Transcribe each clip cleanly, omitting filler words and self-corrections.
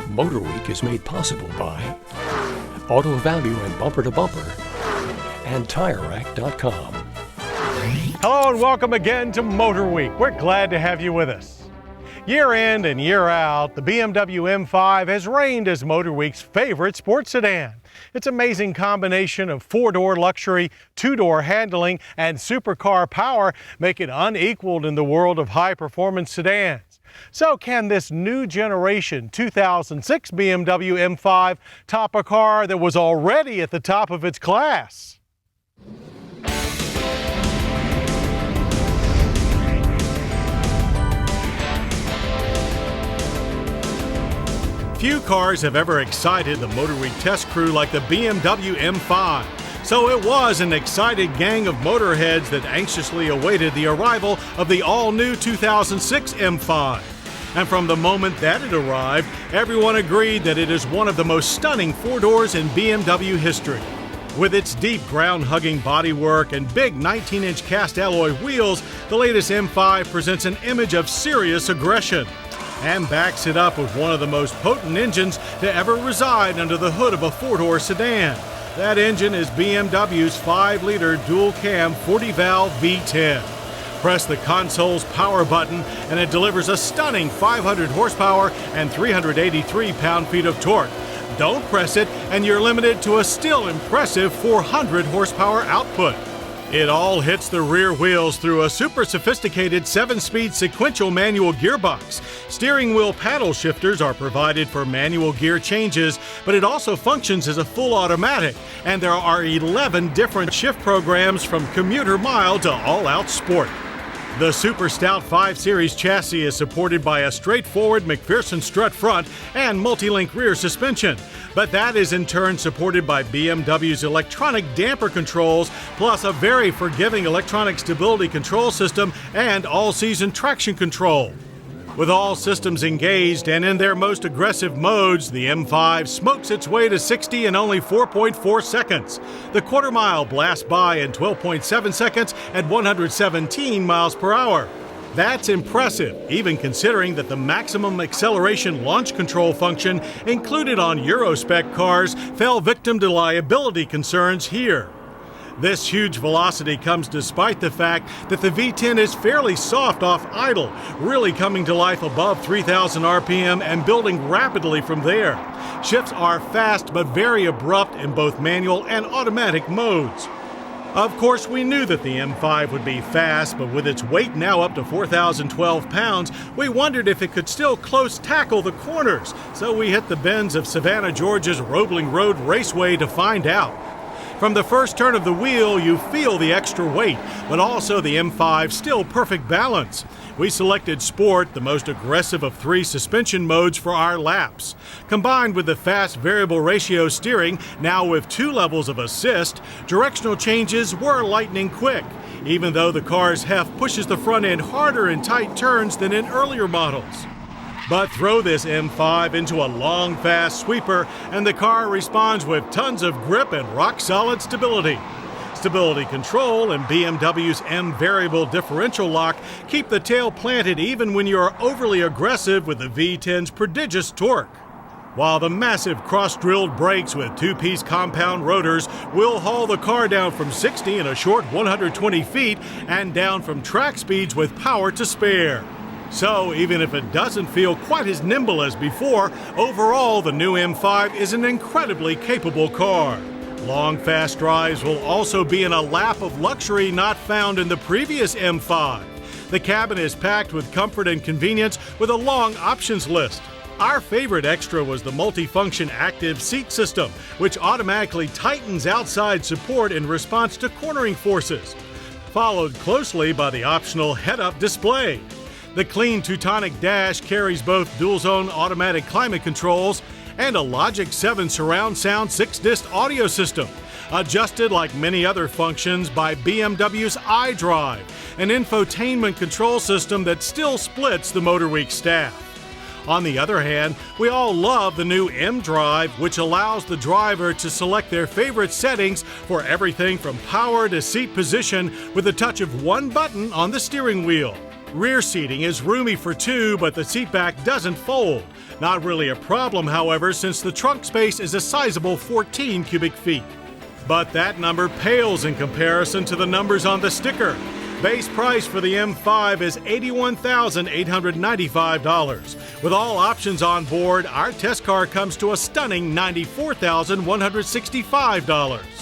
MotorWeek is made possible by Auto Value and Bumper to Bumper and TireRack.com. Hello and welcome again to MotorWeek. We're glad to have you with us. Year in and year out, the BMW M5 has reigned as MotorWeek's favorite sports sedan. Its amazing combination of four-door luxury, two-door handling, and supercar power make it unequaled in the world of high-performance sedans. So can this new generation 2006 BMW M5 top a car that was already at the top of its class? Few cars have ever excited the MotorWeek test crew like the BMW M5. So it was an excited gang of motorheads that anxiously awaited the arrival of the all-new 2006 M5. And from the moment that it arrived, everyone agreed that it is one of the most stunning four doors in BMW history. With its deep ground-hugging bodywork and big 19-inch cast alloy wheels, the latest M5 presents an image of serious aggression and backs it up with one of the most potent engines to ever reside under the hood of a four-door sedan. That engine is BMW's 5-liter dual-cam 40-valve V10. Press the console's power button and it delivers a stunning 500 horsepower and 383 pound-feet of torque. Don't press it and you're limited to a still impressive 400 horsepower output. It all hits the rear wheels through a super sophisticated 7-speed sequential manual gearbox. Steering wheel paddle shifters are provided for manual gear changes, but it also functions as a full automatic, and there are 11 different shift programs from commuter mild to all-out sport. The Super Stout 5 Series chassis is supported by a straightforward McPherson strut front and multi-link rear suspension, but that is in turn supported by BMW's electronic damper controls, plus a very forgiving electronic stability control system and all-season traction control. With all systems engaged and in their most aggressive modes, the M5 smokes its way to 60 in only 4.4 seconds. The quarter-mile blasts by in 12.7 seconds at 117 miles per hour. That's impressive, even considering that the maximum acceleration launch control function included on Euro-spec cars fell victim to liability concerns here. This huge velocity comes despite the fact that the V10 is fairly soft off idle, really coming to life above 3,000 RPM and building rapidly from there. Shifts are fast but very abrupt in both manual and automatic modes. Of course, we knew that the M5 would be fast, but with its weight now up to 4,012 pounds, we wondered if it could still close tackle the corners. So we hit the bends of Savannah, Georgia's Roebling Road Raceway to find out. From the first turn of the wheel, you feel the extra weight, but also the M5's still perfect balance. We selected Sport, the most aggressive of three suspension modes, for our laps. Combined with the fast variable ratio steering, now with 2 levels of assist, directional changes were lightning quick, even though the car's heft pushes the front end harder in tight turns than in earlier models. But throw this M5 into a long, fast sweeper, and the car responds with tons of grip and rock-solid stability. Stability control and BMW's M variable differential lock keep the tail planted even when you are overly aggressive with the V10's prodigious torque. While the massive cross-drilled brakes with 2-piece compound rotors will haul the car down from 60 in a short 120 feet and down from track speeds with power to spare. So, even if it doesn't feel quite as nimble as before, overall the new M5 is an incredibly capable car. Long, fast drives will also be in a lap of luxury not found in the previous M5. The cabin is packed with comfort and convenience with a long options list. Our favorite extra was the multifunction active seat system, which automatically tightens outside support in response to cornering forces, followed closely by the optional head-up display. The clean Teutonic dash carries both dual-zone automatic climate controls and a Logic 7 surround sound 6-disc audio system, adjusted like many other functions by BMW's iDrive, an infotainment control system that still splits the MotorWeek staff. On the other hand, we all love the new mDrive, which allows the driver to select their favorite settings for everything from power to seat position with the touch of one button on the steering wheel. Rear seating is roomy for two, but the seat back doesn't fold. Not really a problem, however, since the trunk space is a sizable 14 cubic feet. But that number pales in comparison to the numbers on the sticker. Base price for the M5 is $81,895. With all options on board, our test car comes to a stunning $94,165.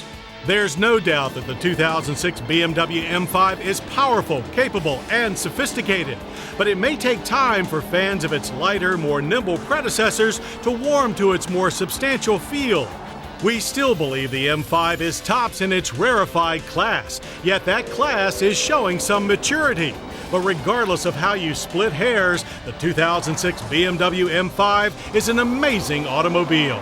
There's no doubt that the 2006 BMW M5 is powerful, capable, and sophisticated, but it may take time for fans of its lighter, more nimble predecessors to warm to its more substantial feel. We still believe the M5 is tops in its rarefied class, yet that class is showing some maturity. But regardless of how you split hairs, the 2006 BMW M5 is an amazing automobile.